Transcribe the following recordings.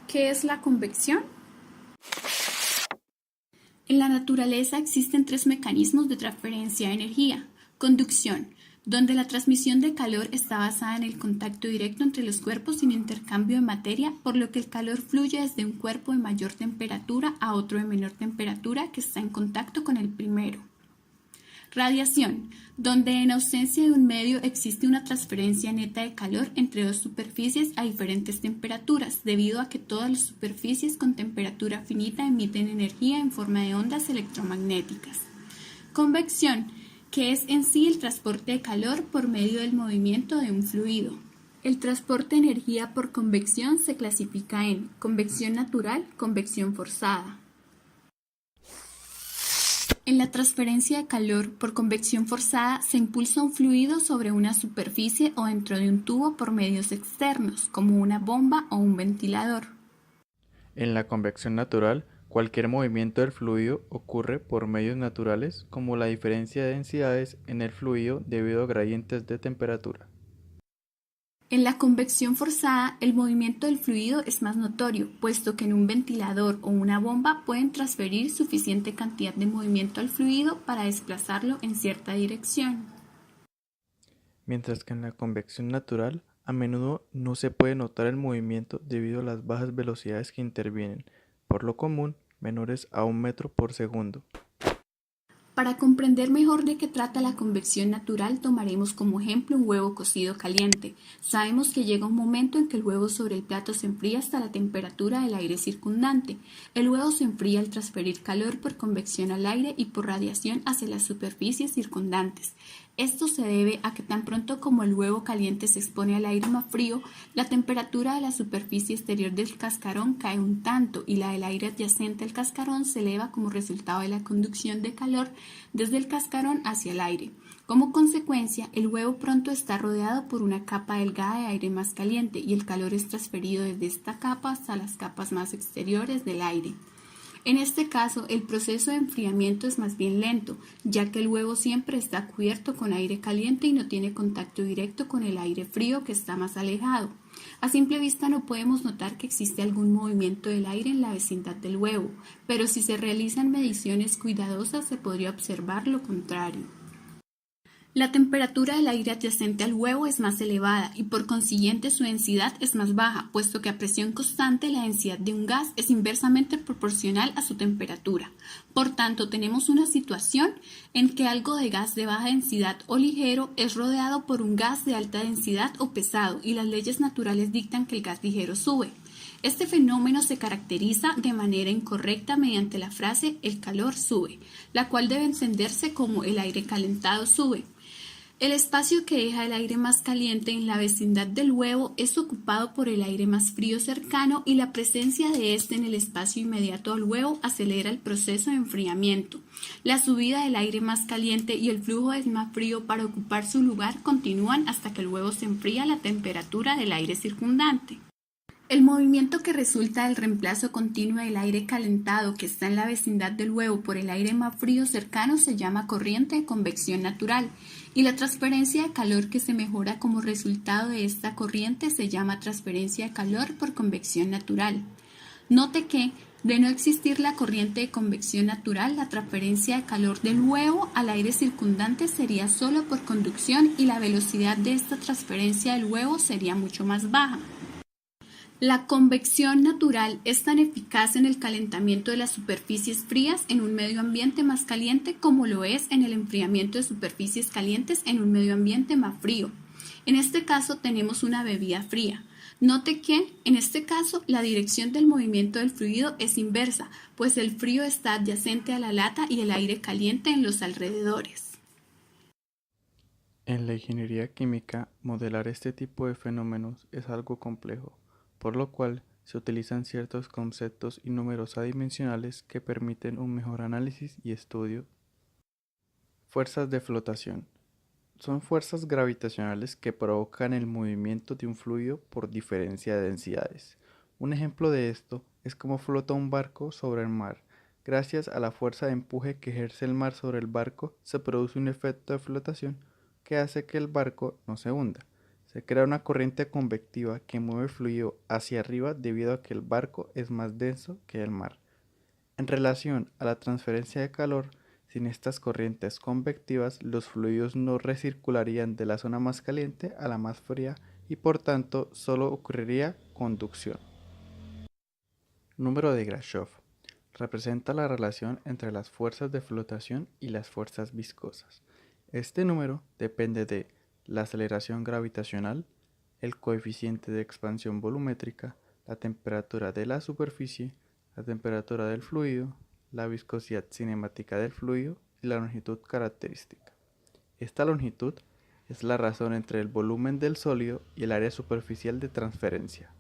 ¿Qué es la convección? En la naturaleza existen tres mecanismos de transferencia de energía. Conducción, donde la transmisión de calor está basada en el contacto directo entre los cuerpos sin intercambio de materia, por lo que el calor fluye desde un cuerpo de mayor temperatura a otro de menor temperatura que está en contacto con el primero. Radiación, donde en ausencia de un medio existe una transferencia neta de calor entre dos superficies a diferentes temperaturas, debido a que todas las superficies con temperatura finita emiten energía en forma de ondas electromagnéticas. Convección, que es en sí el transporte de calor por medio del movimiento de un fluido. El transporte de energía por convección se clasifica en convección natural, convección forzada. En la transferencia de calor por convección forzada se impulsa un fluido sobre una superficie o dentro de un tubo por medios externos, como una bomba o un ventilador. En la convección natural, cualquier movimiento del fluido ocurre por medios naturales como la diferencia de densidades en el fluido debido a gradientes de temperatura. En la convección forzada, el movimiento del fluido es más notorio, puesto que en un ventilador o una bomba pueden transferir suficiente cantidad de movimiento al fluido para desplazarlo en cierta dirección. Mientras que en la convección natural, a menudo no se puede notar el movimiento debido a las bajas velocidades que intervienen, por lo común menores a 1 metro por segundo. Para comprender mejor de qué trata la convección natural, tomaremos como ejemplo un huevo cocido caliente. Sabemos que llega un momento en que el huevo sobre el plato se enfría hasta la temperatura del aire circundante. El huevo se enfría al transferir calor por convección al aire y por radiación hacia las superficies circundantes. Esto se debe a que tan pronto como el huevo caliente se expone al aire más frío, la temperatura de la superficie exterior del cascarón cae un tanto y la del aire adyacente al cascarón se eleva como resultado de la conducción de calor desde el cascarón hacia el aire. Como consecuencia, el huevo pronto está rodeado por una capa delgada de aire más caliente y el calor es transferido desde esta capa hasta las capas más exteriores del aire. En este caso, el proceso de enfriamiento es más bien lento, ya que el huevo siempre está cubierto con aire caliente y no tiene contacto directo con el aire frío que está más alejado. A simple vista no podemos notar que existe algún movimiento del aire en la vecindad del huevo, pero si se realizan mediciones cuidadosas se podría observar lo contrario. La temperatura del aire adyacente al huevo es más elevada y por consiguiente su densidad es más baja, puesto que a presión constante la densidad de un gas es inversamente proporcional a su temperatura. Por tanto, tenemos una situación en que algo de gas de baja densidad o ligero es rodeado por un gas de alta densidad o pesado y las leyes naturales dictan que el gas ligero sube. Este fenómeno se caracteriza de manera incorrecta mediante la frase "el calor sube", la cual debe entenderse como "el aire calentado sube". El espacio que deja el aire más caliente en la vecindad del huevo es ocupado por el aire más frío cercano y la presencia de este en el espacio inmediato al huevo acelera el proceso de enfriamiento. La subida del aire más caliente y el flujo del más frío para ocupar su lugar continúan hasta que el huevo se enfría a la temperatura del aire circundante. El movimiento que resulta del reemplazo continuo del aire calentado que está en la vecindad del huevo por el aire más frío cercano se llama corriente de convección natural, y la transferencia de calor que se mejora como resultado de esta corriente se llama transferencia de calor por convección natural. Note que, de no existir la corriente de convección natural, la transferencia de calor del huevo al aire circundante sería solo por conducción y la velocidad de esta transferencia del huevo sería mucho más baja. La convección natural es tan eficaz en el calentamiento de las superficies frías en un medio ambiente más caliente como lo es en el enfriamiento de superficies calientes en un medio ambiente más frío. En este caso tenemos una bebida fría. Note que, en este caso, la dirección del movimiento del fluido es inversa, pues el frío está adyacente a la lata y el aire caliente en los alrededores. En la ingeniería química, modelar este tipo de fenómenos es algo complejo, por lo cual se utilizan ciertos conceptos y números adimensionales que permiten un mejor análisis y estudio. Fuerzas de flotación. Son fuerzas gravitacionales que provocan el movimiento de un fluido por diferencia de densidades. Un ejemplo de esto es cómo flota un barco sobre el mar. Gracias a la fuerza de empuje que ejerce el mar sobre el barco, se produce un efecto de flotación que hace que el barco no se hunda. Se crea una corriente convectiva que mueve el fluido hacia arriba debido a que el barco es más denso que el mar. En relación a la transferencia de calor, sin estas corrientes convectivas, los fluidos no recircularían de la zona más caliente a la más fría y por tanto solo ocurriría conducción. Número de Grashof. Representa la relación entre las fuerzas de flotación y las fuerzas viscosas. Este número depende de la aceleración gravitacional, el coeficiente de expansión volumétrica, la temperatura de la superficie, la temperatura del fluido, la viscosidad cinemática del fluido y la longitud característica. Esta longitud es la razón entre el volumen del sólido y el área superficial de transferencia.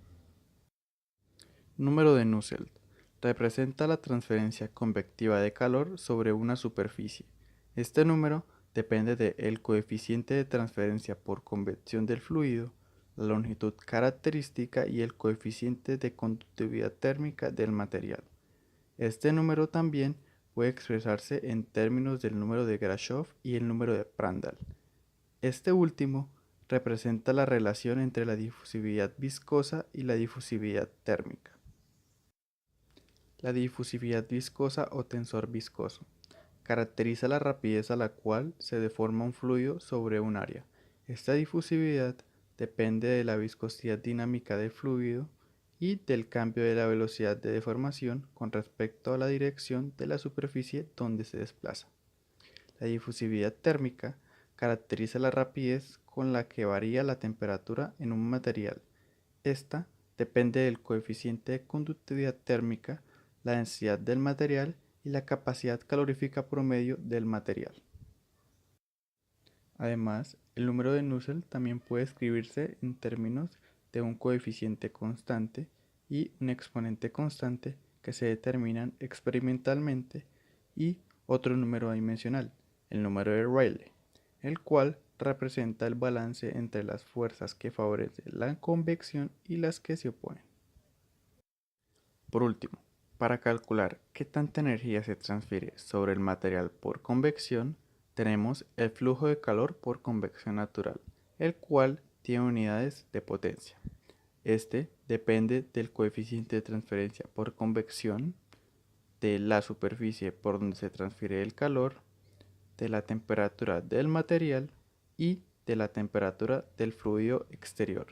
Número de Nusselt. Representa la transferencia convectiva de calor sobre una superficie. Este número depende del coeficiente de transferencia por convección del fluido, la longitud característica y el coeficiente de conductividad térmica del material. Este número también puede expresarse en términos del número de Grashof y el número de Prandtl. Este último representa la relación entre la difusividad viscosa y la difusividad térmica. La difusividad viscosa o tensor viscoso caracteriza la rapidez a la cual se deforma un fluido sobre un área. Esta difusividad depende de la viscosidad dinámica del fluido y del cambio de la velocidad de deformación con respecto a la dirección de la superficie donde se desplaza. La difusividad térmica caracteriza la rapidez con la que varía la temperatura en un material. Esta depende del coeficiente de conductividad térmica, la densidad del material y la capacidad calorífica promedio del material. Además, el número de Nusselt también puede escribirse en términos de un coeficiente constante y un exponente constante que se determinan experimentalmente y otro número dimensional, el número de Rayleigh, el cual representa el balance entre las fuerzas que favorecen la convección y las que se oponen. Por último, para calcular qué tanta energía se transfiere sobre el material por convección, tenemos el flujo de calor por convección natural, el cual tiene unidades de potencia. Este depende del coeficiente de transferencia por convección, de la superficie por donde se transfiere el calor, de la temperatura del material y de la temperatura del fluido exterior.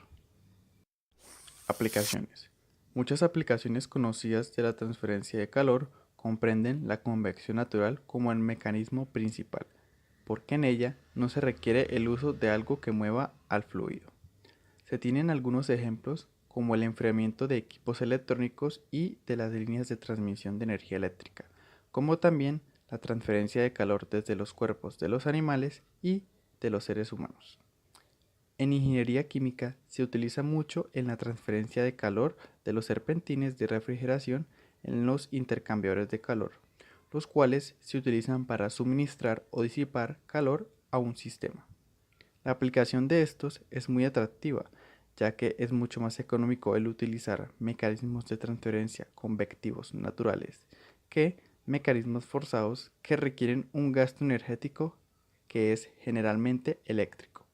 Aplicaciones. Muchas aplicaciones conocidas de la transferencia de calor comprenden la convección natural como el mecanismo principal, porque en ella no se requiere el uso de algo que mueva al fluido. Se tienen algunos ejemplos como el enfriamiento de equipos electrónicos y de las líneas de transmisión de energía eléctrica, como también la transferencia de calor desde los cuerpos de los animales y de los seres humanos. En ingeniería química se utiliza mucho en la transferencia de calor de los serpentines de refrigeración en los intercambiadores de calor, los cuales se utilizan para suministrar o disipar calor a un sistema. La aplicación de estos es muy atractiva, ya que es mucho más económico el utilizar mecanismos de transferencia convectivos naturales que mecanismos forzados que requieren un gasto energético que es generalmente eléctrico.